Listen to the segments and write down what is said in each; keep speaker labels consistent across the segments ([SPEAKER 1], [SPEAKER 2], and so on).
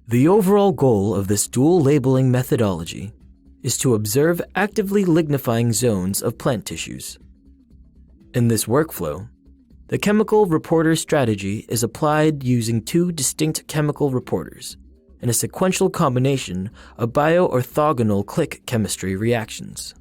[SPEAKER 1] The overall goal of this dual labeling methodology is to observe actively lignifying zones of plant tissues. In this workflow, the chemical reporter strategy is applied using two distinct chemical reporters and a sequential combination of bioorthogonal click chemistry reactions.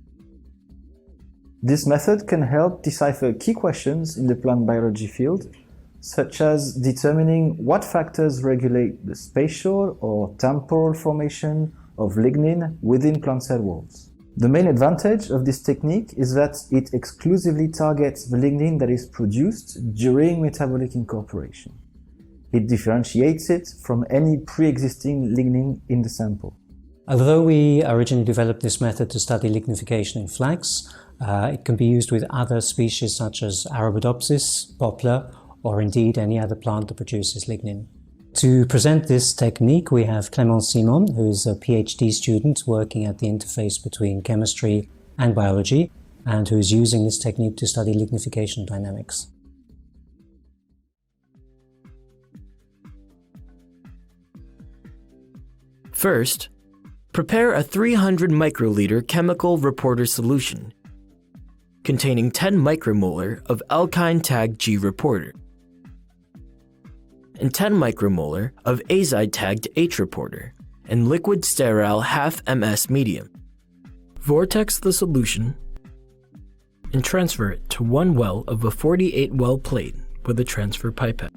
[SPEAKER 2] This method can help decipher key questions in the plant biology field, such as determining what factors regulate the spatial or temporal formation of lignin within plant cell walls. The main advantage of this technique is that it exclusively targets the lignin that is produced during metabolic incorporation. It differentiates it from any pre-existing lignin in the sample.
[SPEAKER 3] Although we originally developed this method to study lignification in flax, it can be used with other species such as Arabidopsis, poplar, or indeed any other plant that produces lignin. To present this technique, we have Clémence, who is a PhD student working at the interface between chemistry and biology, and who is using this technique to study lignification dynamics.
[SPEAKER 1] First, prepare a 300 microliter chemical reporter solution containing 10 micromolar of alkyne tagged G reporter and 10 micromolar of azide tagged H reporter in liquid sterile half MS medium. Vortex the solution and transfer it to one well of a 48 well plate with a transfer pipette.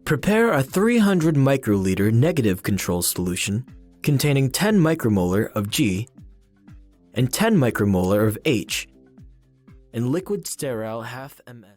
[SPEAKER 1] Prepare a 300 microliter negative control solution containing 10 micromolar of G and 10 micromolar of H in liquid sterile half MS.